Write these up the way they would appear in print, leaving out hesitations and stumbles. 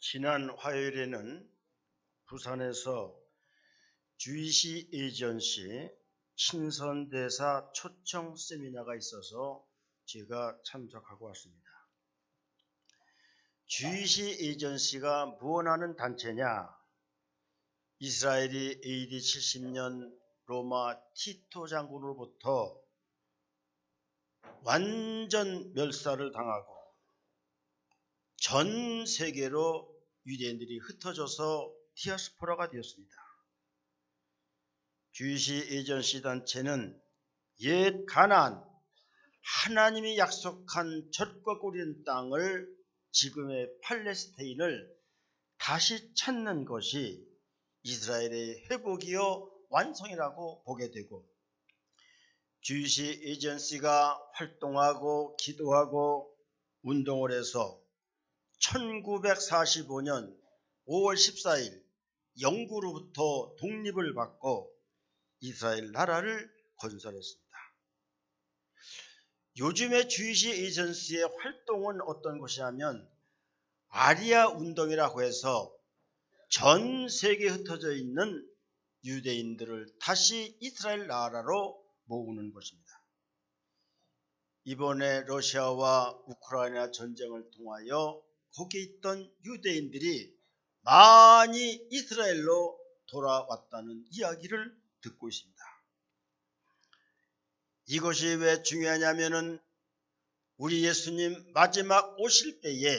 지난 화요일에는 부산에서 주이시 에이전시 친선대사 초청 세미나가 있어서 제가 참석하고 왔습니다. 주이시 에이전시가 무엇하는 단체냐? 이스라엘이 AD 70년 로마 티토 장군으로부터 완전 멸살을 당하고 전 세계로 유대인들이 흩어져서 디아스포라가 되었습니다. 주이시 에이전시 단체는 옛 가나안, 하나님이 약속한 젖과 꿀이 있는 땅을, 지금의 팔레스타인을 다시 찾는 것이 이스라엘의 회복이요 완성이라고 보게 되고, 주이시 에이전시가 활동하고 기도하고 운동을 해서 1945년 5월 14일 영구로부터 독립을 받고 이스라엘 나라를 건설했습니다. 요즘의 주이시 에이전시의 활동은 어떤 것이냐면 아리아 운동이라고 해서 전 세계에 흩어져 있는 유대인들을 다시 이스라엘 나라로 모으는 것입니다. 이번에 러시아와 우크라이나 전쟁을 통하여 거기에 있던 유대인들이 많이 이스라엘로 돌아왔다는 이야기를 듣고 있습니다. 이것이 왜 중요하냐면은 우리 예수님 마지막 오실 때에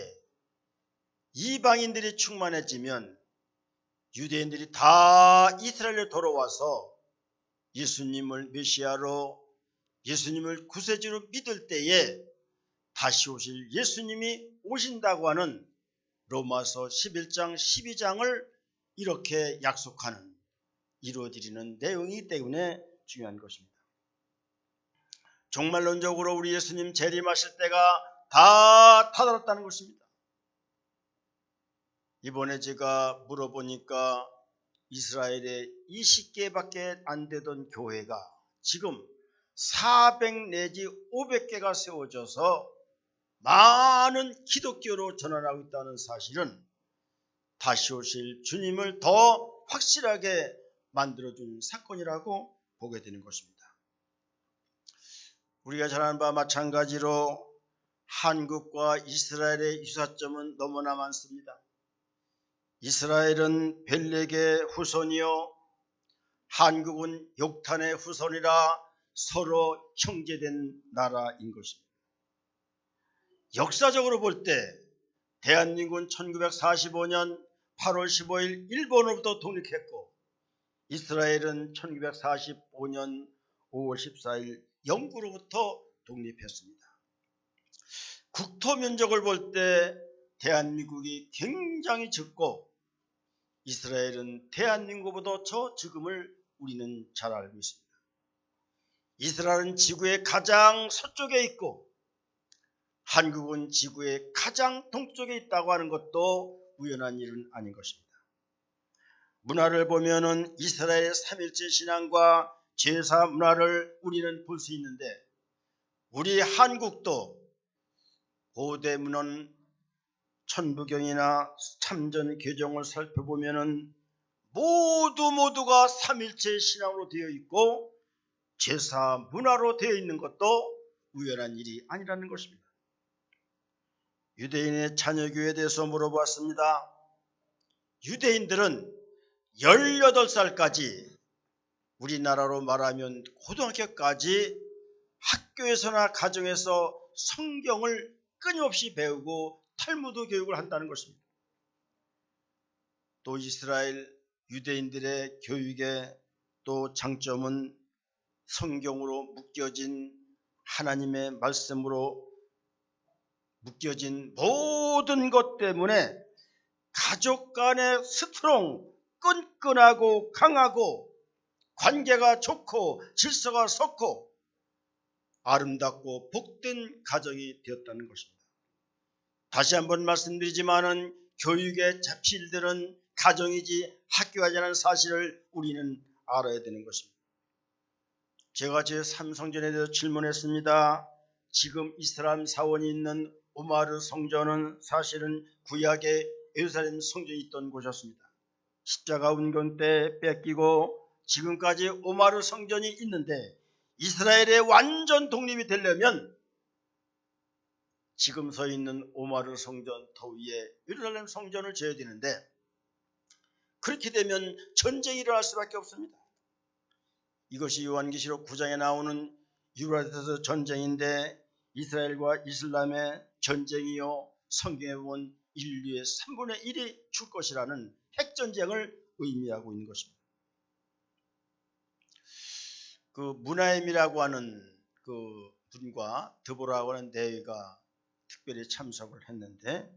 이방인들이 충만해지면 유대인들이 다 이스라엘로 돌아와서 예수님을 메시아로, 예수님을 구세주로 믿을 때에 다시 오실 예수님이 오신다고 하는 로마서 11장 12장을 이렇게 약속하는, 이루어지는 내용이기 때문에 중요한 것입니다. 종말론적으로 우리 예수님 재림하실 때가 다 다다랐다는 것입니다. 이번에 제가 물어보니까 이스라엘에 20개밖에 안 되던 교회가 지금 400 내지 500개가 세워져서 많은 기독교로 전환하고 있다는 사실은 다시 오실 주님을 더 확실하게 만들어준 사건이라고 보게 되는 것입니다. 우리가 잘 아는 바와 마찬가지로 한국과 이스라엘의 유사점은 너무나 많습니다. 이스라엘은 벨렉의 후손이요, 한국은 욕탄의 후손이라 서로 형제된 나라인 것입니다. 역사적으로 볼 때 대한민국은 1945년 8월 15일 일본으로부터 독립했고, 이스라엘은 1945년 5월 14일 영구로부터 독립했습니다. 국토 면적을 볼 때 대한민국이 굉장히 적고 이스라엘은 대한민국보다 더 적음을 우리는 잘 알고 있습니다. 이스라엘은 지구의 가장 서쪽에 있고 한국은 지구의 가장 동쪽에 있다고 하는 것도 우연한 일은 아닌 것입니다. 문화를 보면은 이스라엘의 삼일체 신앙과 제사 문화를 우리는 볼 수 있는데, 우리 한국도 고대 문헌 천부경이나 참전 개정을 살펴보면은 모두가 삼일체 신앙으로 되어 있고 제사 문화로 되어 있는 것도 우연한 일이 아니라는 것입니다. 유대인의 자녀교회에 대해서 물어보았습니다. 유대인들은 18살까지, 우리나라로 말하면 고등학교까지 학교에서나 가정에서 성경을 끊임없이 배우고 탈무드 교육을 한다는 것입니다. 또 이스라엘 유대인들의 교육의 또 장점은 성경으로 묶여진, 하나님의 말씀으로 묶여진 모든 것 때문에 가족 간의 스트롱, 끈끈하고 강하고 관계가 좋고 질서가 섰고 아름답고 복된 가정이 되었다는 것입니다. 다시 한번 말씀드리지만은 교육의 자필들은 가정이지 학교하자는 사실을 우리는 알아야 되는 것입니다. 제가 제 삼성전에 대해서 질문했습니다. 지금 이슬람 사원이 있는 우마르 성전은 사실은 구약의 예루살렘 성전이 있던 곳이었습니다. 십자가 운건 때 뺏기고 지금까지 오마르 성전이 있는데 이스라엘의 완전 독립이 되려면 지금 서 있는 오마르 성전 더 위에 예루살렘 성전을 지어야 되는데 그렇게 되면 전쟁이 일어날 수밖에 없습니다. 이것이 요한계시록 9장에 나오는 유브라데스 전쟁인데 이스라엘과 이슬람의 전쟁이요, 성경에 보면 인류의 3분의 1이 죽을 것이라는 핵전쟁을 의미하고 있는 것입니다. 그 무나임이라고 하는 그 분과 드보라고 하는 대회가 특별히 참석을 했는데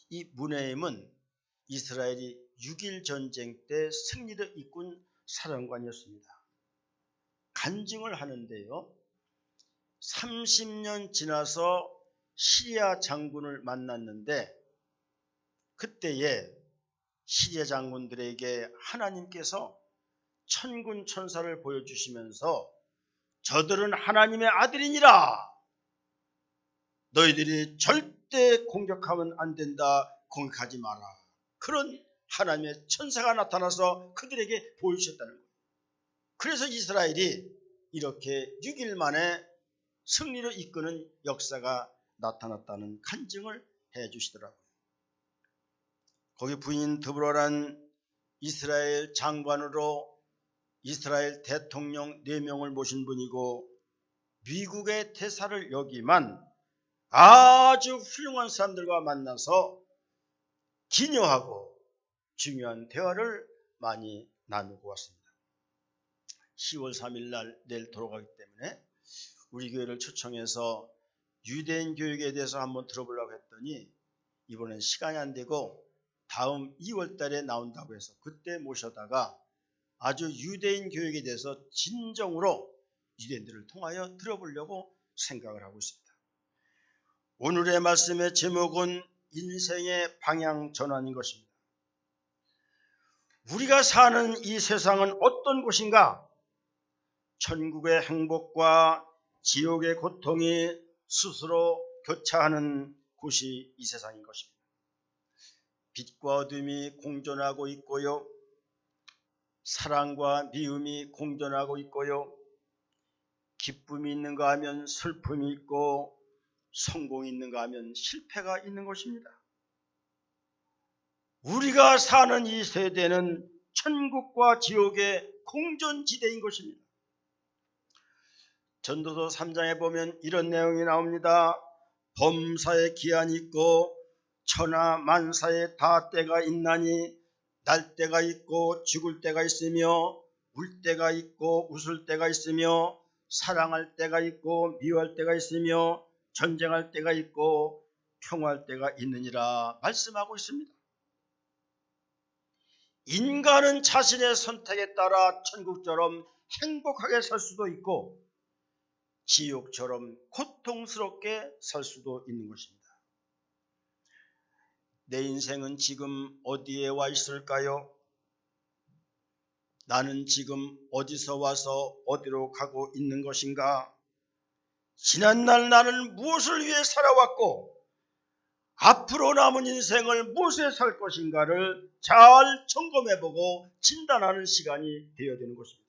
이 무나임은 이스라엘이 6.1 전쟁 때 승리를 이끈 사령관이었습니다. 간증을 하는데요, 30년 지나서 시리아 장군을 만났는데 그때에 시리아 장군들에게 하나님께서 천군 천사를 보여주시면서 저들은 하나님의 아들이니라, 너희들이 절대 공격하면 안 된다, 공격하지 마라, 그런 하나님의 천사가 나타나서 그들에게 보여주셨다는 거예요. 그래서 이스라엘이 이렇게 6일 만에 승리를 이끄는 역사가 나타났다는 간증을 해 주시더라고요. 거기 부인 드보라란 이스라엘 장관으로 이스라엘 대통령 4명을 모신 분이고 미국의 대사를 여기만 아주 훌륭한 사람들과 만나서 기묘하고 중요한 대화를 많이 나누고 왔습니다. 10월 3일 날 내일 돌아가기 때문에 우리 교회를 초청해서 유대인 교육에 대해서 한번 들어보려고 했더니 이번엔 시간이 안 되고 다음 2월 달에 나온다고 해서 그때 모셔다가 아주 유대인 교육에 대해서 진정으로 유대인들을 통하여 들어보려고 생각을 하고 있습니다. 오늘의 말씀의 제목은 인생의 방향 전환인 것입니다. 우리가 사는 이 세상은 어떤 곳인가? 천국의 행복과 지옥의 고통이 스스로 교차하는 곳이 이 세상인 것입니다. 빛과 어둠이 공존하고 있고요, 사랑과 미움이 공존하고 있고요, 기쁨이 있는가 하면 슬픔이 있고 성공이 있는가 하면 실패가 있는 것입니다. 우리가 사는 이 세대는 천국과 지옥의 공존지대인 것입니다. 전도서 3장에 보면 이런 내용이 나옵니다. 범사에 기한이 있고 천하 만사에 다 때가 있나니 날 때가 있고 죽을 때가 있으며 울 때가 있고 웃을 때가 있으며 사랑할 때가 있고 미워할 때가 있으며 전쟁할 때가 있고 평화할 때가 있느니라 말씀하고 있습니다. 인간은 자신의 선택에 따라 천국처럼 행복하게 살 수도 있고 지옥처럼 고통스럽게 살 수도 있는 것입니다. 내 인생은 지금 어디에 와 있을까요? 나는 지금 어디서 와서 어디로 가고 있는 것인가? 지난날 나는 무엇을 위해 살아왔고 앞으로 남은 인생을 무엇에 살 것인가를 잘 점검해보고 진단하는 시간이 되어야 되는 것입니다.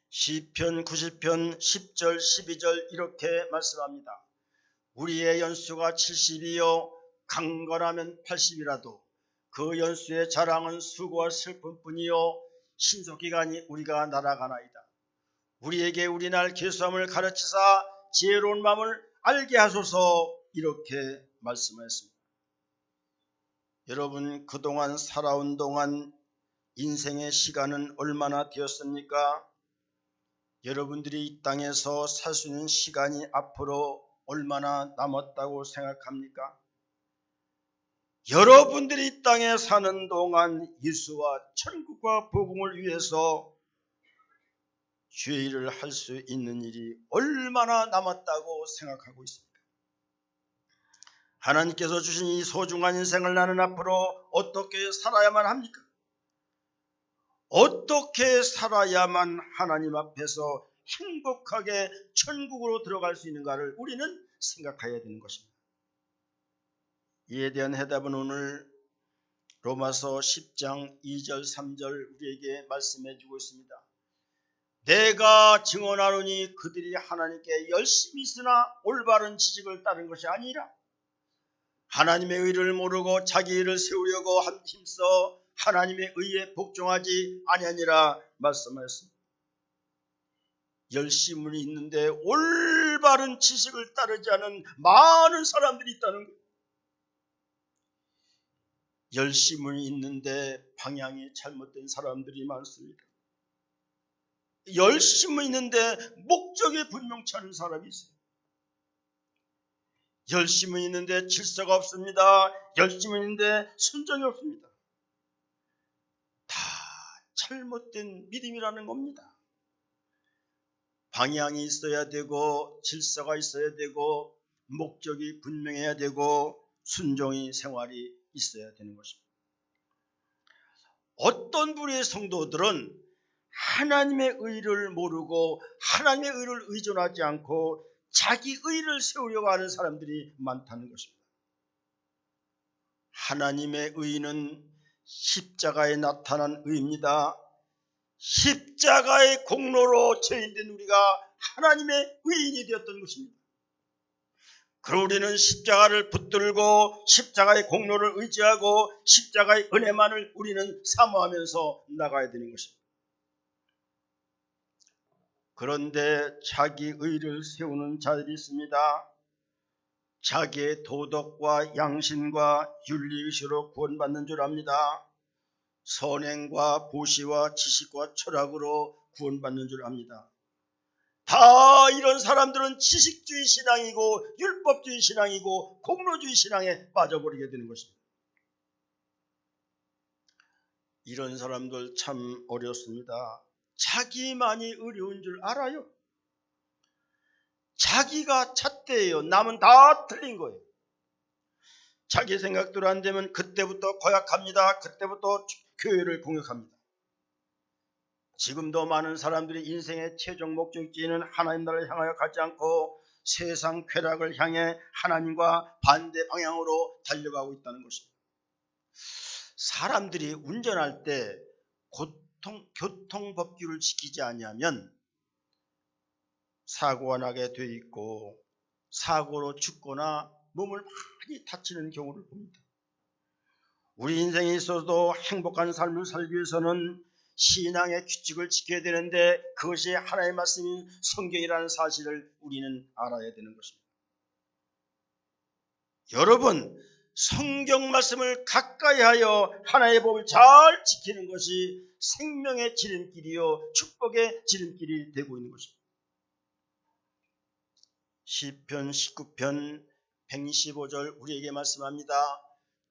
시편 90편 10절 12절 이렇게 말씀합니다. 우리의 연수가 70이요 강건하면 80이라도 그 연수의 자랑은 수고와 슬픔뿐이요 신속기간이 우리가 날아가나이다. 우리에게 우리 날 계수함을 가르치사 지혜로운 마음을 알게 하소서, 이렇게 말씀하였습니다. 여러분, 그동안 살아온 동안 인생의 시간은 얼마나 되었습니까? 여러분들이 이 땅에서 살 수 있는 시간이 앞으로 얼마나 남았다고 생각합니까? 여러분들이 이 땅에 사는 동안 예수와 천국과 복음을 위해서 주의 일을 할 수 있는 일이 얼마나 남았다고 생각하고 있습니까? 하나님께서 주신 이 소중한 인생을 나는 앞으로 어떻게 살아야만 합니까? 어떻게 살아야만 하나님 앞에서 행복하게 천국으로 들어갈 수 있는가를 우리는 생각해야 되는 것입니다. 이에 대한 해답은 오늘 로마서 10장 2절 3절 우리에게 말씀해 주고 있습니다. 내가 증언하노니 그들이 하나님께 열심히 있으나 올바른 지식을 따른 것이 아니라 하나님의 의를 모르고 자기 의를 세우려고 힘써 하나님의 의에 복종하지 아니하니라 말씀하였습니다. 열심은 있는데 올바른 지식을 따르지 않은 많은 사람들이 있다는 거예요. 열심은 있는데 방향이 잘못된 사람들이 많습니다. 열심은 있는데 목적이 분명치 않은 사람이 있어요. 열심은 있는데 질서가 없습니다. 열심은 있는데 순종이 없습니다. 다 잘못된 믿음이라는 겁니다. 방향이 있어야 되고 질서가 있어야 되고 목적이 분명해야 되고 순종의 생활이 있어야 되는 것입니다. 어떤 부류의 성도들은 하나님의 의를 모르고 하나님의 의를 의존하지 않고 자기 의를 세우려고 하는 사람들이 많다는 것입니다. 하나님의 의는 십자가에 나타난 의입니다. 십자가의 공로로 죄인된 우리가 하나님의 의인이 되었던 것입니다. 그럼 우리는 십자가를 붙들고 십자가의 공로를 의지하고 십자가의 은혜만을 우리는 사모하면서 나가야 되는 것입니다. 그런데 자기 의를 세우는 자들이 있습니다. 자기의 도덕과 양심과 윤리의식으로 구원받는 줄 압니다. 선행과 보시와 지식과 철학으로 구원받는 줄 압니다. 다 이런 사람들은 지식주의 신앙이고 율법주의 신앙이고 공로주의 신앙에 빠져버리게 되는 것입니다. 이런 사람들 참 어렵습니다. 자기만이 어려운 줄 알아요. 자기가 잣대예요. 남은 다 틀린 거예요. 자기 생각대로 안 되면 그때부터 고약합니다. 그때부터 교회를 공격합니다. 지금도 많은 사람들이 인생의 최종 목적지는 하나님 나라를 향하여 가지 않고 세상 쾌락을 향해 하나님과 반대 방향으로 달려가고 있다는 것입니다. 사람들이 운전할 때 교통법규를 지키지 아니하면 사고가 나게 돼 있고 사고로 죽거나 몸을 많이 다치는 경우를 봅니다. 우리 인생에 있어도 행복한 삶을 살기 위해서는 신앙의 규칙을 지켜야 되는데 그것이 하나님의 말씀인 성경이라는 사실을 우리는 알아야 되는 것입니다. 여러분, 성경 말씀을 가까이 하여 하나님의 법을 잘 지키는 것이 생명의 지름길이요 축복의 지름길이 되고 있는 것입니다. 시편 19편 125절 우리에게 말씀합니다.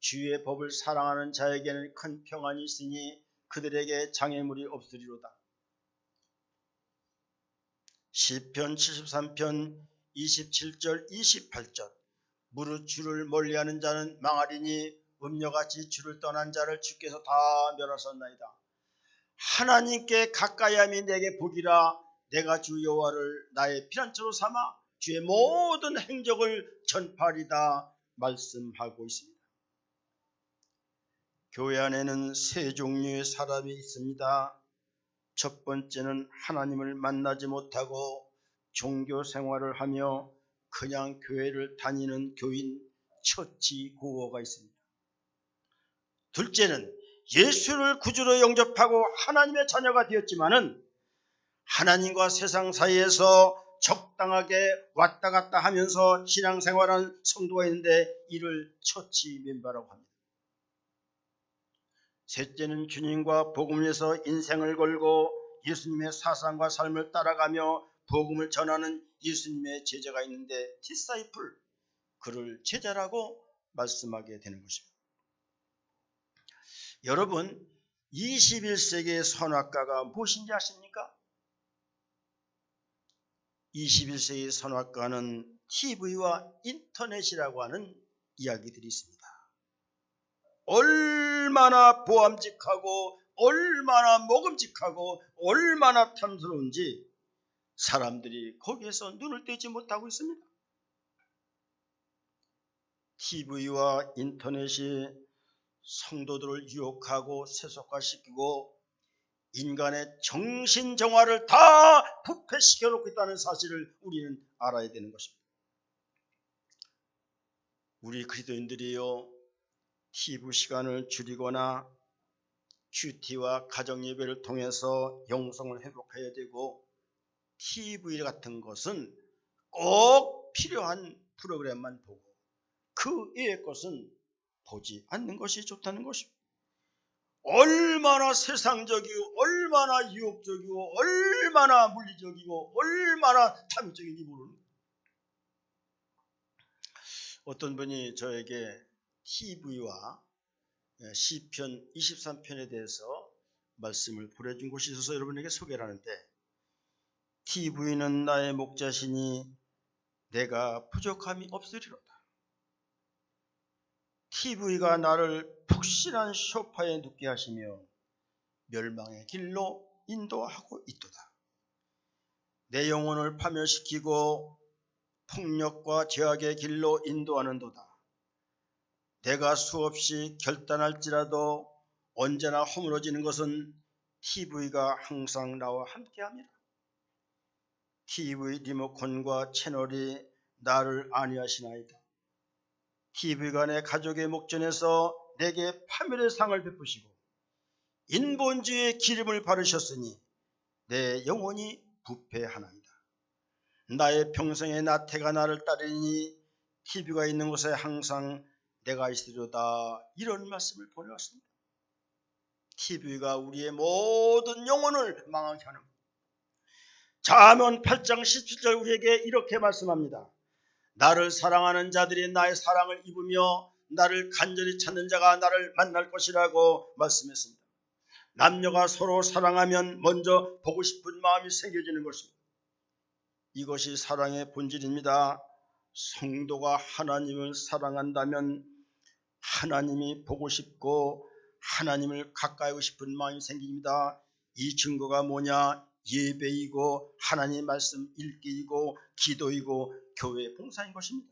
주의 법을 사랑하는 자에게는 큰 평안이 있으니 그들에게 장애물이 없으리로다. 시편 73편 27절 28절 무릇 주를 멀리하는 자는 망하리니 음녀같이 주를 떠난 자를 주께서 다 멸하셨나이다. 하나님께 가까이함이 내게 복이라. 내가 주 여호와를 나의 피난처로 삼아 주의 모든 행적을 전파하리다 말씀하고 있습니다. 교회 안에는 세 종류의 사람이 있습니다. 첫 번째는 하나님을 만나지 못하고 종교 생활을 하며 그냥 교회를 다니는 교인 처치 고어가 있습니다. 둘째는 예수를 구주로 영접하고 하나님의 자녀가 되었지만은 하나님과 세상 사이에서 적당하게 왔다 갔다 하면서 신앙생활하는 성도가 있는데 이를 처치 멤버라고 합니다. 셋째는 주님과 복음을 위해서 인생을 걸고 예수님의 사상과 삶을 따라가며 복음을 전하는 예수님의 제자가 있는데 디사이플, 그를 제자라고 말씀하게 되는 것입니다. 여러분, 21세기의 선악과가 무엇인지 아십니까? 21세기 선악과는 TV와 인터넷이라고 하는 이야기들이 있습니다. 얼마나 보암직하고 얼마나 먹음직하고 얼마나 탐스러운지 사람들이 거기에서 눈을 떼지 못하고 있습니다. TV와 인터넷이 성도들을 유혹하고 세속화시키고 인간의 정신정화를 다 부패시켜 놓고 있다는 사실을 우리는 알아야 되는 것입니다. 우리 그리스도인들이요, TV 시간을 줄이거나 큐티와 가정예배를 통해서 영성을 회복해야 되고, TV 같은 것은 꼭 필요한 프로그램만 보고 그 외의 것은 보지 않는 것이 좋다는 것입니다. 얼마나 세상적이고 얼마나 유혹적이고 얼마나 물리적이고 얼마나 탐욕적인지 모르는 거예요. 어떤 분이 저에게 TV와 시편 23편에 대해서 말씀을 보내준 곳이 있어서 여러분에게 소개를 하는데, TV는 나의 목자시니 내가 부족함이 없으리로다. TV가 나를 푹신한 소파에 눕게 하시며 멸망의 길로 인도하고 있도다. 내 영혼을 파멸시키고 폭력과 죄악의 길로 인도하는도다. 내가 수없이 결단할지라도 언제나 허물어지는 것은 TV가 항상 나와 함께합니다. TV 리모컨과 채널이 나를 안위하시나이다. TV가 내 가족의 목전에서 내게 파멸의 상을 베푸시고 인본주의의 기름을 바르셨으니 내 영혼이 부패하나이다. 나의 평생의 나태가 나를 따르니 TV가 있는 곳에 항상 내가 있으리로다. 이런 말씀을 보내왔습니다. TV가 우리의 모든 영혼을 망하게 하는 것. 잠언 8장 17절 우리에게 이렇게 말씀합니다. 나를 사랑하는 자들이 나의 사랑을 입으며 나를 간절히 찾는 자가 나를 만날 것이라고 말씀했습니다. 남녀가 서로 사랑하면 먼저 보고 싶은 마음이 생겨지는 것입니다. 이것이 사랑의 본질입니다. 성도가 하나님을 사랑한다면 하나님이 보고 싶고 하나님을 가까이 하고 싶은 마음이 생깁니다. 이 증거가 뭐냐? 예배이고 하나님 말씀 읽기이고 기도이고 교회 봉사인 것입니다.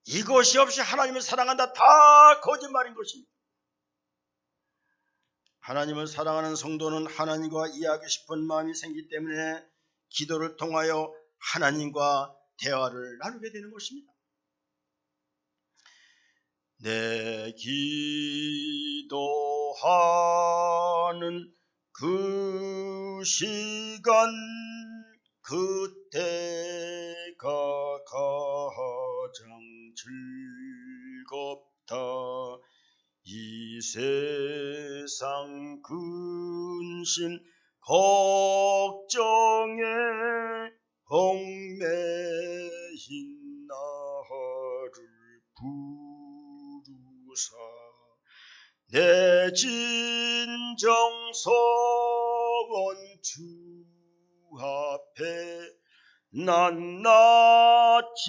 이것이 없이 하나님을 사랑한다, 다 거짓말인 것입니다. 하나님을 사랑하는 성도는 하나님과 이해하고 싶은 마음이 생기기 때문에 기도를 통하여 하나님과 대화를 나누게 되는 것입니다. 내 기도하는 그 시간 그때가 가장 즐겁다. 이 세상 근심 걱정에 얽매인 나를 부르사 내 진정 서원 주 앞에 낱낱이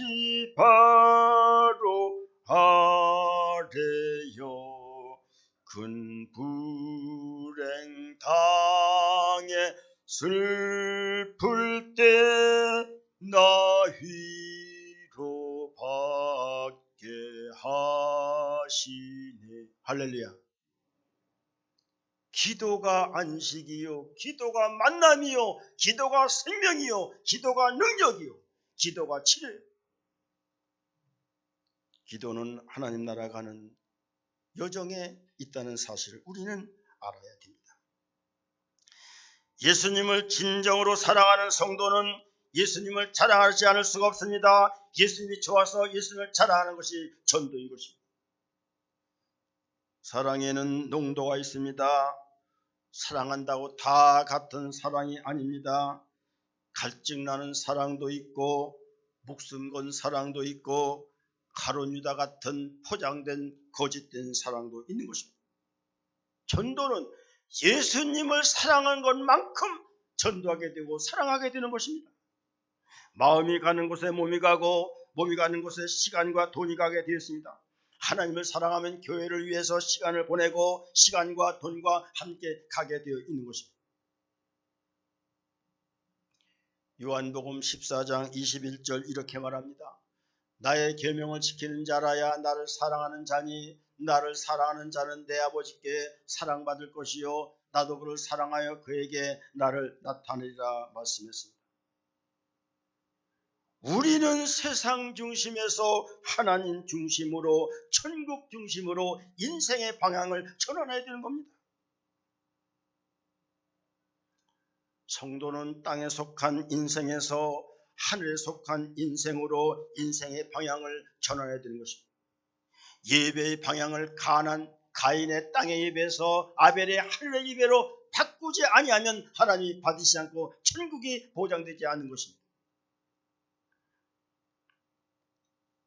바로 하래요. 큰 불행 당해 슬플 때 나 위로받게 하시네. 할렐루야. 기도가 안식이요, 기도가 만남이요, 기도가 생명이요, 기도가 능력이요, 기도가 치료요. 기도는 하나님 나라 가는 여정에 있다는 사실을 우리는 알아야 됩니다. 예수님을 진정으로 사랑하는 성도는 예수님을 자랑하지 않을 수가 없습니다. 예수님이 좋아서 예수님을 자랑하는 것이 전도인 것입니다. 사랑에는 농도가 있습니다. 사랑한다고 다 같은 사랑이 아닙니다. 갈증나는 사랑도 있고 목숨 건 사랑도 있고 가룟 유다 같은 포장된 거짓된 사랑도 있는 것입니다. 전도는 예수님을 사랑한 것만큼 전도하게 되고 사랑하게 되는 것입니다. 마음이 가는 곳에 몸이 가고 몸이 가는 곳에 시간과 돈이 가게 되었습니다. 하나님을 사랑하면 교회를 위해서 시간을 보내고 시간과 돈과 함께 가게 되어 있는 것입니다. 요한복음 14장 21절 이렇게 말합니다. 나의 계명을 지키는 자라야 나를 사랑하는 자니 나를 사랑하는 자는 내 아버지께 사랑받을 것이요 나도 그를 사랑하여 그에게 나를 나타내리라 말씀했습니다. 우리는 세상 중심에서 하나님 중심으로 천국 중심으로 인생의 방향을 전환해야 되는 겁니다. 성도는 땅에 속한 인생에서 하늘에 속한 인생으로 인생의 방향을 전환해야 되는 것입니다. 예배의 방향을 가인의 땅의 예배에서 아벨의 하늘의 예배로 바꾸지 아니하면 하나님이 받으시지 않고 천국이 보장되지 않는 것입니다.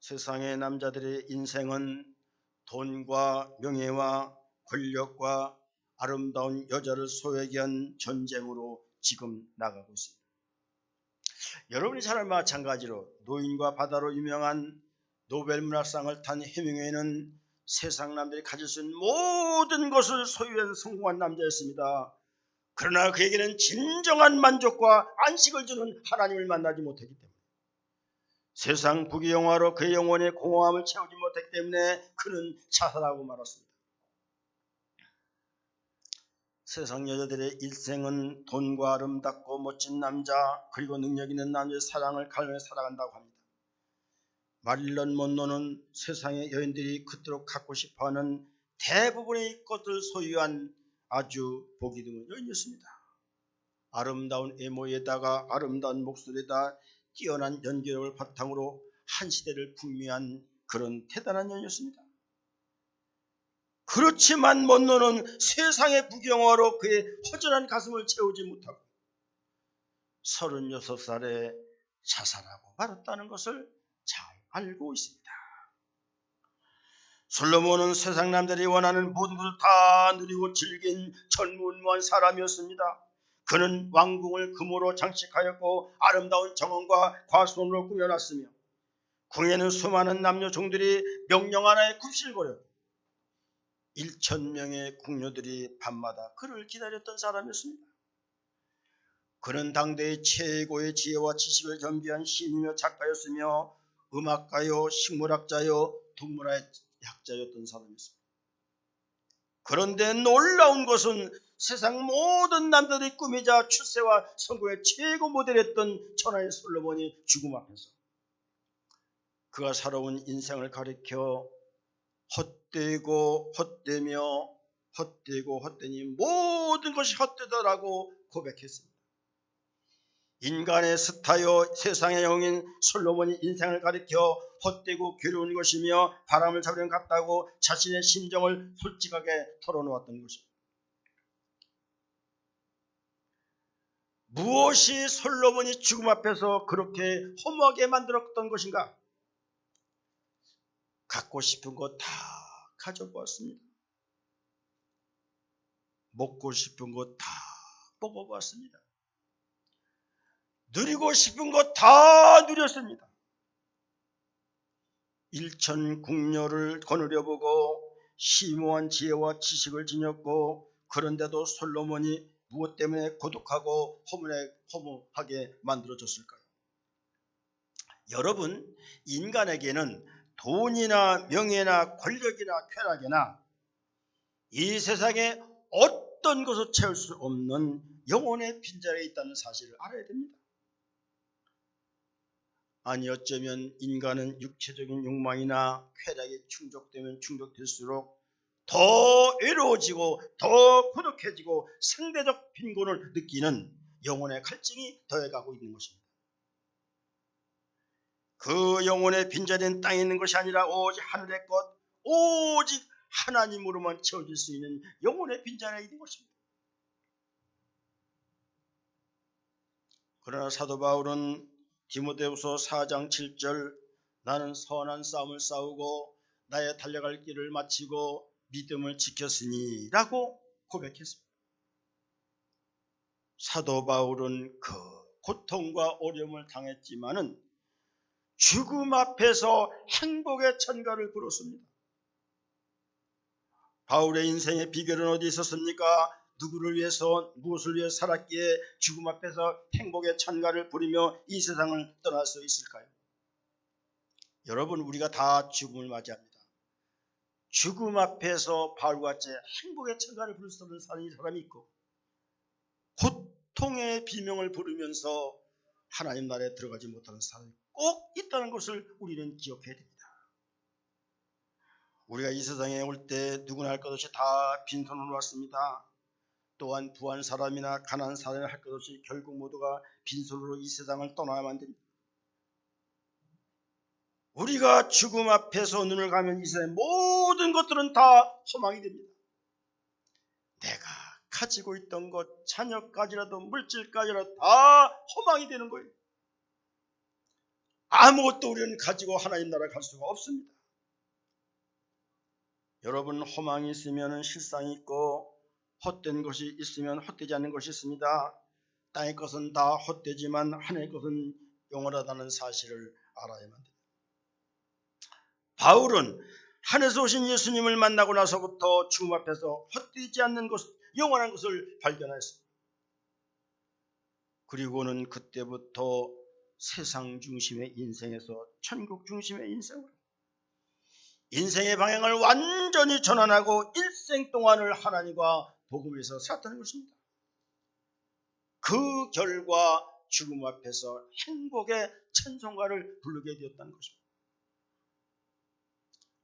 세상의 남자들의 인생은 돈과 명예와 권력과 아름다운 여자를 소유하기 위한 전쟁으로 지금 나가고 있습니다. 여러분이 잘 알면 마찬가지로 노인과 바다로 유명한 노벨 문학상을 탄 해밍웨이는 세상 남들이 가질 수 있는 모든 것을 소유한 성공한 남자였습니다. 그러나 그에게는 진정한 만족과 안식을 주는 하나님을 만나지 못했기 때문에 세상 부귀영화로 그의 영혼의 공허함을 채우지 못했기 때문에 그는 자살하고 말았습니다. 세상 여자들의 일생은 돈과 아름답고 멋진 남자 그리고 능력 있는 남자의 사랑을 갈망해 살아간다고 합니다. 마릴런 먼로는 세상의 여인들이 그토록 갖고 싶어하는 대부분의 것을 소유한 아주 보기 드문 여인이었습니다. 아름다운 외모에다가 아름다운 목소리에다 뛰어난 연기력을 바탕으로 한 시대를 풍미한 그런 대단한 여인이었습니다. 그렇지만 먼로는 세상의 부경화로 그의 허전한 가슴을 채우지 못하고 36살에 자살하고 말았다는 것을 잘 알고 있습니다. 솔로몬은 세상 남들이 원하는 모든 것을 다 누리고 즐긴 전무후무한 사람이었습니다. 그는 왕궁을 금으로 장식하였고 아름다운 정원과 과수원으로 꾸며놨으며 궁에는 수많은 남녀 종들이 명령 하나에 굽실거려 1000명의 궁녀들이 밤마다 그를 기다렸던 사람이었습니다. 그는 당대의 최고의 지혜와 지식을 겸비한 시인이며 작가였으며 음악가요, 식물학자요, 동물학자였던 사람이었습니다. 그런데 놀라운 것은 세상 모든 남자들의 꿈이자 출세와 성공의 최고 모델이었던 천하의 솔로몬이 죽음 앞에서 그가 살아온 인생을 가리켜 헛되고 헛되며 헛되고 헛되니 모든 것이 헛되더라고 고백했습니다. 인간의 스타요 세상의 영인 솔로몬이 인생을 가리켜 헛되고 괴로운 것이며 바람을 잡으려는 것 같다고 자신의 심정을 솔직하게 털어놓았던 것입니다. 무엇이 솔로몬이 죽음 앞에서 그렇게 허무하게 만들었던 것인가? 갖고 싶은 거 다 가져보았습니다. 먹고 싶은 거 다 먹어보았습니다. 누리고 싶은 거 다 누렸습니다. 일천궁녀를 거느려보고 심오한 지혜와 지식을 지녔고 그런데도 솔로몬이 무엇 때문에 고독하고 허무하게 만들어졌을까요? 여러분, 인간에게는 돈이나 명예나 권력이나 쾌락이나 이 세상에 어떤 것을 채울 수 없는 영혼의 빈자리에 있다는 사실을 알아야 됩니다. 아니 어쩌면 인간은 육체적인 욕망이나 쾌락에 충족되면 충족될수록 더 외로워지고 더 고독해지고 상대적 빈곤을 느끼는 영혼의 갈증이 더해가고 있는 것입니다. 그 영혼의 빈자리는 땅에 있는 것이 아니라 오직 하늘의 것, 오직 하나님으로만 채워질 수 있는 영혼의 빈자리가 있는 것입니다. 그러나 사도 바울은 디모데후서 4장 7절 나는 선한 싸움을 싸우고 나의 달려갈 길을 마치고 믿음을 지켰으니 라고 고백했습니다. 사도 바울은 그 고통과 어려움을 당했지만은 죽음 앞에서 행복의 찬가를 부렀습니다. 바울의 인생의 비결은 어디 있었습니까? 누구를 위해서 무엇을 위해 살았기에 죽음 앞에서 행복의 찬가를 부리며 이 세상을 떠날 수 있을까요? 여러분, 우리가 다 죽음을 맞이합니다. 죽음 앞에서 바울과 같이 행복의 천가를 부를 수 없는 사람이 있고, 고통의 비명을 부르면서 하나님 나라에 들어가지 못하는 사람이 꼭 있다는 것을 우리는 기억해야 됩니다. 우리가 이 세상에 올 때 누구나 할 것 없이 다 빈손으로 왔습니다. 또한 부한 사람이나 가난한 사람이 할 것 없이 결국 모두가 빈손으로 이 세상을 떠나야만 됩니다. 우리가 죽음 앞에서 눈을 감으면 이 세상의 모든 것들은 다 소망이 됩니다. 내가 가지고 있던 것, 자녀까지라도 물질까지라도 다 소망이 되는 거예요. 아무것도 우리는 가지고 하나님 나라 갈 수가 없습니다. 여러분, 소망이 있으면 실상이 있고 헛된 것이 있으면 헛되지 않는 것이 있습니다. 땅의 것은 다 헛되지만 하늘의 것은 영원하다는 사실을 알아야만 됩니다. 바울은 하늘에서 오신 예수님을 만나고 나서부터 죽음 앞에서 헛되지 않는 것, 영원한 것을 발견했습니다. 그리고는 그때부터 세상 중심의 인생에서 천국 중심의 인생으로 인생의 방향을 완전히 전환하고 일생 동안을 하나님과 복음에서 살았다는 것입니다. 그 결과 죽음 앞에서 행복의 찬송가를 부르게 되었다는 것입니다.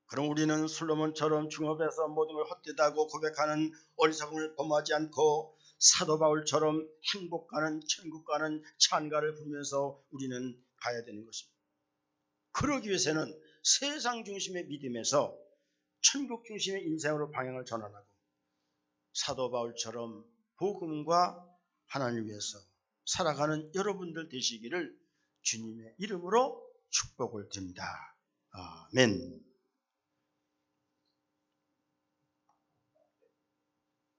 그럼 우리는 솔로몬처럼 죽음 앞에서 모든 걸 헛되다고 고백하는 어리석음을 범하지 않고 사도 바울처럼 행복 가는 천국 가는 찬가를 부르면서 우리는 가야 되는 것입니다. 그러기 위해서는 세상 중심의 믿음에서 천국 중심의 인생으로 방향을 전환하고 사도 바울처럼 복음과 하나님을 위해서 살아가는 여러분들 되시기를 주님의 이름으로 축복을 드립니다. 아멘.